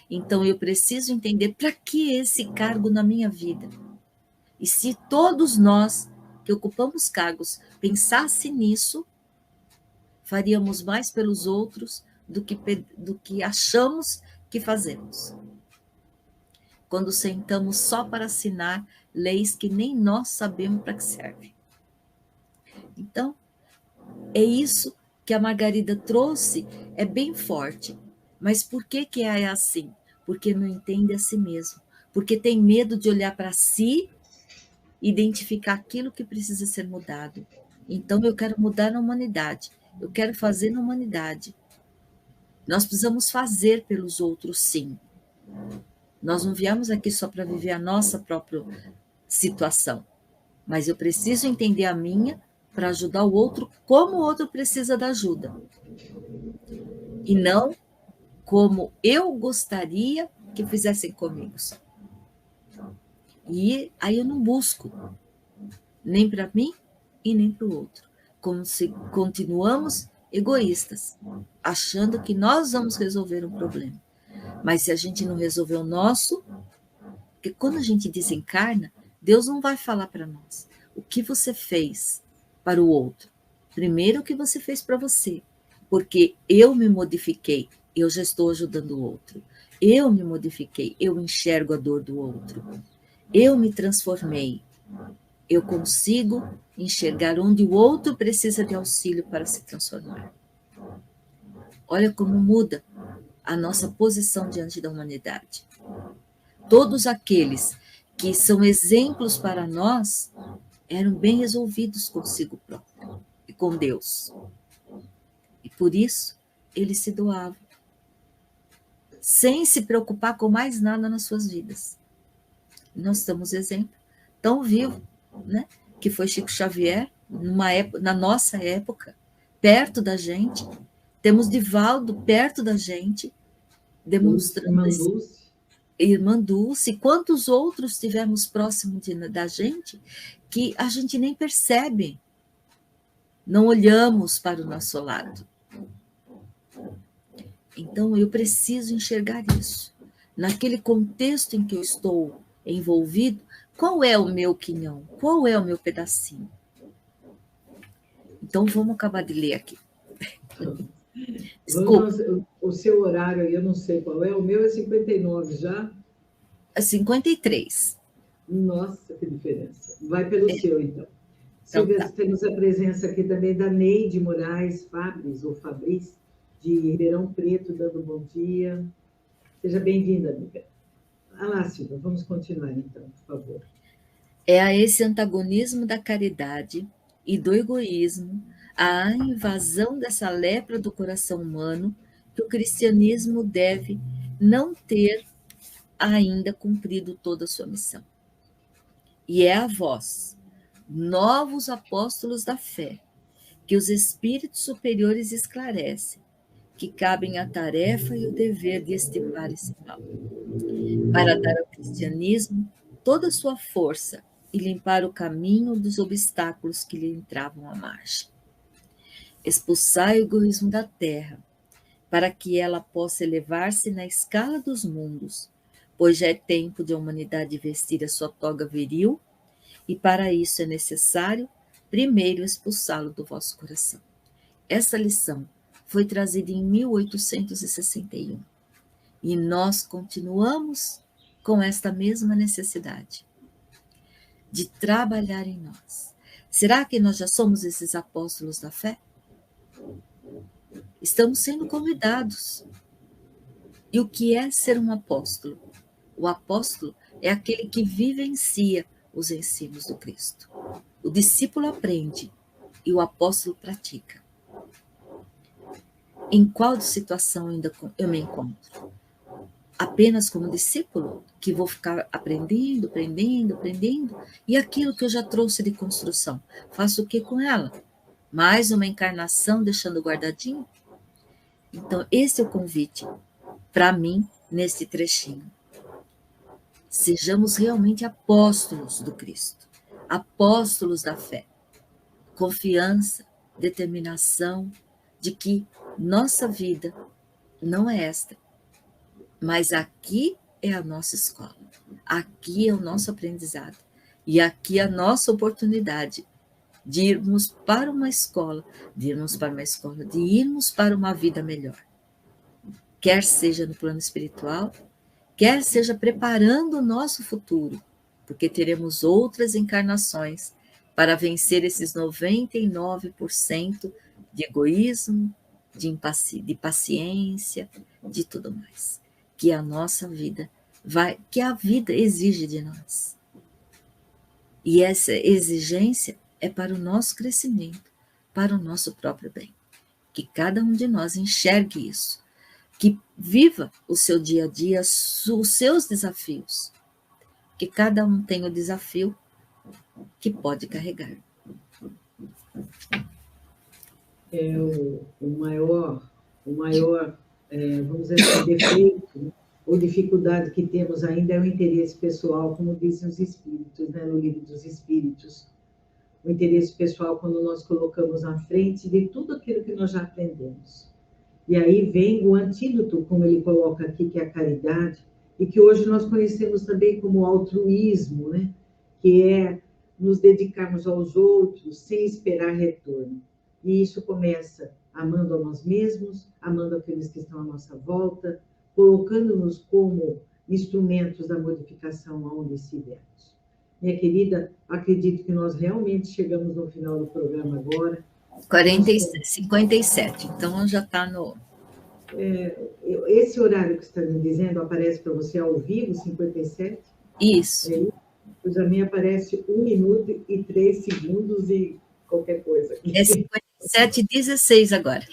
Então, eu preciso entender para que esse cargo na minha vida. E se todos nós que ocupamos cargos pensassem nisso, faríamos mais pelos outros do que achamos que fazemos. Quando sentamos só para assinar leis que nem nós sabemos para que servem. Então, é isso que a Margarida trouxe, é bem forte. Mas por que é assim? Porque não entende a si mesmo. Porque tem medo de olhar para si, identificar aquilo que precisa ser mudado. Então, eu quero mudar na humanidade. Eu quero fazer na humanidade. Nós precisamos fazer pelos outros, sim. Nós não viemos aqui só para viver a nossa própria situação. Mas eu preciso entender a minha para ajudar o outro como o outro precisa da ajuda. E não como eu gostaria que fizessem comigo. E aí eu não busco nem para mim e nem para o outro. Como se continuamos egoístas, achando que nós vamos resolver um problema. Mas se a gente não resolver o nosso, porque quando a gente desencarna, Deus não vai falar para nós o que você fez para o outro. Primeiro o que você fez para você, porque eu me modifiquei, eu já estou ajudando o outro. Eu me modifiquei, eu enxergo a dor do outro. Eu me transformei. Eu consigo enxergar onde o outro precisa de auxílio para se transformar. Olha como muda a nossa posição diante da humanidade. Todos aqueles que são exemplos para nós eram bem resolvidos consigo próprio e com Deus. E por isso, eles se doavam, sem se preocupar com mais nada nas suas vidas. Nós temos exemplo tão vivo, né? Que foi Chico Xavier, na nossa época, perto da gente. Temos Divaldo perto da gente, demonstrando Irmã Dulce, quantos outros tivemos próximo da gente que a gente nem percebe. Não olhamos para o nosso lado. Então, eu preciso enxergar isso. Naquele contexto em que eu estou envolvido, qual é o meu quinhão? Qual é o meu pedacinho? Então, vamos acabar de ler aqui. Desculpa. O seu horário aí, eu não sei qual é. O meu é 59 já? É 53. Nossa, que diferença. Vai pelo seu, então. Então, Silvia, tá. temos a presença aqui também da Neide Moraes Fabris, ou Fabris, de Ribeirão Preto, dando bom dia. Seja bem-vinda, amiga. Lá, Silvia, vamos continuar, então, por favor. É a esse antagonismo da caridade e do egoísmo, a invasão dessa lepra do coração humano, que o cristianismo deve não ter ainda cumprido toda a sua missão. E é a vós, novos apóstolos da fé, que os espíritos superiores esclarecem, que cabem a tarefa e o dever de extirpar esse mal, para dar ao cristianismo toda a sua força e limpar o caminho dos obstáculos que lhe entravam à margem. Expulsai o egoísmo da terra, para que ela possa elevar-se na escala dos mundos, pois já é tempo de a humanidade vestir a sua toga viril, e para isso é necessário primeiro expulsá-lo do vosso coração. Essa lição foi trazida em 1861, e nós continuamos com esta mesma necessidade de trabalhar em nós. Será que nós já somos esses apóstolos da fé? Estamos sendo convidados. E o que é ser um apóstolo? O apóstolo é aquele que vivencia os ensinos do Cristo. O discípulo aprende e o apóstolo pratica. Em qual situação ainda eu me encontro? Apenas como discípulo, que vou ficar aprendendo, e aquilo que eu já trouxe de construção, faço o que com ela? Mais uma encarnação deixando guardadinho? Então, esse é o convite para mim nesse trechinho. Sejamos realmente apóstolos do Cristo, apóstolos da fé. Confiança, determinação de que nossa vida não é esta, mas aqui é a nossa escola, aqui é o nosso aprendizado, e aqui é a nossa oportunidade de irmos para uma escola, de irmos para uma vida melhor. Quer seja no plano espiritual, quer seja preparando o nosso futuro, porque teremos outras encarnações para vencer esses 99% de egoísmo, de paciência, de tudo mais. Que a nossa vida que a vida exige de nós. E essa exigência é para o nosso crescimento, para o nosso próprio bem. Que cada um de nós enxergue isso, que viva o seu dia a dia, os seus desafios, que cada um tem o desafio que pode carregar. O maior vamos dizer assim, defeito ou dificuldade que temos ainda é o interesse pessoal, como dizem os Espíritos, né, no Livro dos Espíritos. O interesse pessoal quando nós colocamos à frente de tudo aquilo que nós já aprendemos. E aí vem o antídoto, como ele coloca aqui, que é a caridade, e que hoje nós conhecemos também como altruísmo, né? Que é nos dedicarmos aos outros sem esperar retorno. E isso começa amando a nós mesmos, amando aqueles que estão à nossa volta, colocando-nos como instrumentos da modificação aonde estivermos. Minha querida, acredito que nós realmente chegamos no final do programa agora. 57, então já está no... Esse horário que você está me dizendo aparece para você ao vivo, 57? Isso. Pois a minha aparece 1 minuto e 3 segundos e qualquer coisa. É 57:16 agora.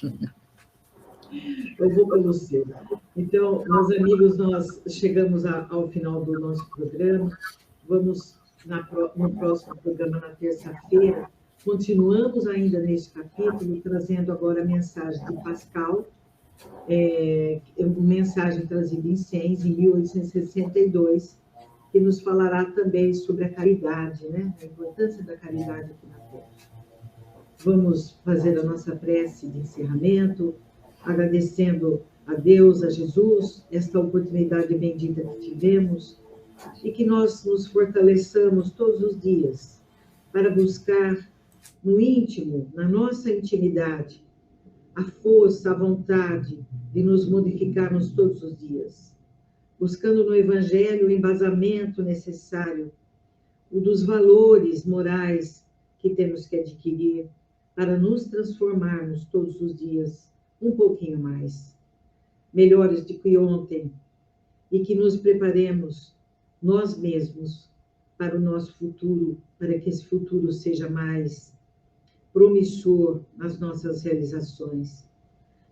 Eu vou pelo seu. Então, meus amigos, nós chegamos ao final do nosso programa. Vamos, no próximo programa, na terça-feira, continuamos ainda neste capítulo, trazendo agora a mensagem de Pascal, uma mensagem trazida em Sens, em 1862, que nos falará também sobre a caridade, né? A importância da caridade aqui na Terra. Vamos fazer a nossa prece de encerramento, agradecendo a Deus, a Jesus, esta oportunidade bendita que tivemos, e que nós nos fortaleçamos todos os dias para buscar no íntimo, na nossa intimidade, a força, a vontade de nos modificarmos todos os dias, buscando no Evangelho o embasamento necessário, o dos valores morais que temos que adquirir para nos transformarmos todos os dias um pouquinho mais, melhores do que ontem, e que nos preparemos nós mesmos para o nosso futuro, para que esse futuro seja mais promissor nas nossas realizações.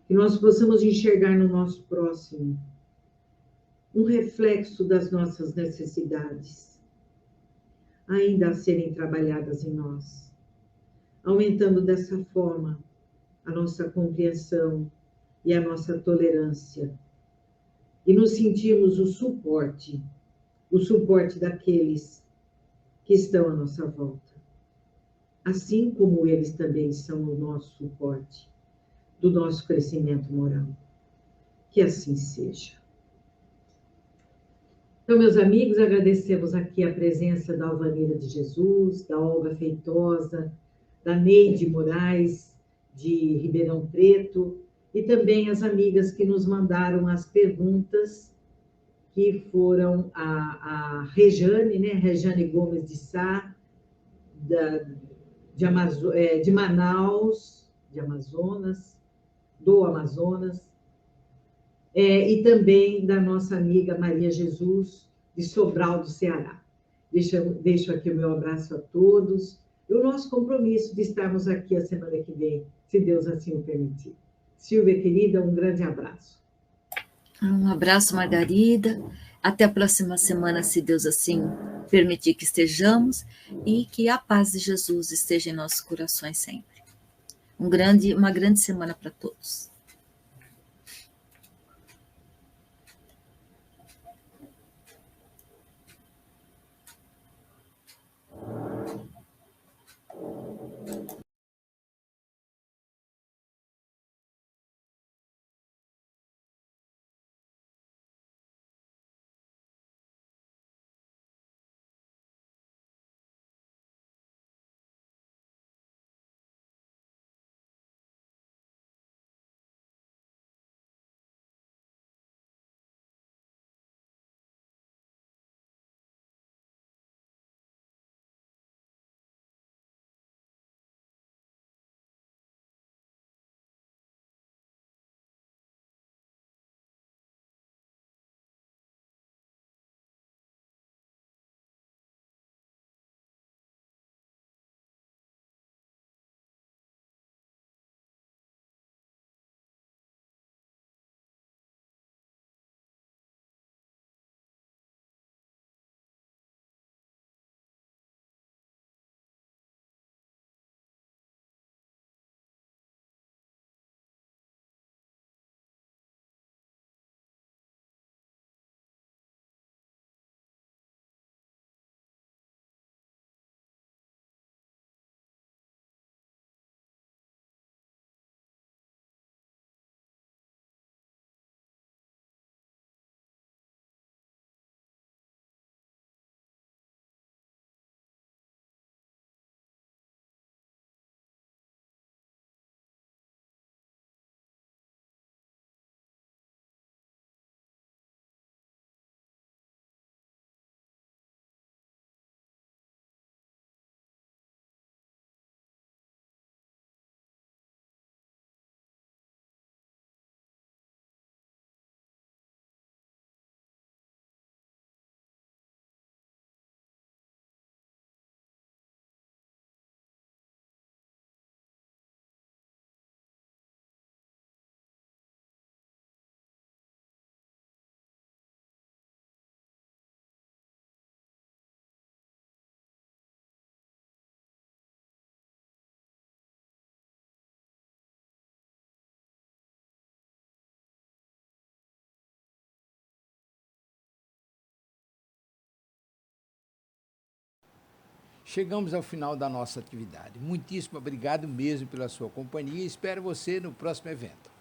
Que nós possamos enxergar no nosso próximo um reflexo das nossas necessidades. ainda a serem trabalhadas em nós, aumentando dessa forma a nossa compreensão e a nossa tolerância, e nos sentirmos o suporte daqueles que estão à nossa volta, assim como eles também são o nosso suporte do nosso crescimento moral. Que assim seja. Então, meus amigos, agradecemos aqui a presença da Alvanira de Jesus, da Olga Feitosa, da Neide Moraes, de Ribeirão Preto, e também as amigas que nos mandaram as perguntas, que foram a Rejane, né? Rejane Gomes de Sá, de Manaus, de Amazonas, do Amazonas, e também da nossa amiga Maria Jesus, de Sobral do Ceará. Deixo aqui o meu abraço a todos e o nosso compromisso de estarmos aqui a semana que vem, se Deus assim o permitir. Silvia, querida, um grande abraço. Um abraço, Margarida. Até a próxima semana, se Deus assim permitir que estejamos, e que a paz de Jesus esteja em nossos corações sempre. Uma grande semana para todos. Chegamos ao final da nossa atividade. Muitíssimo obrigado mesmo pela sua companhia e espero você no próximo evento.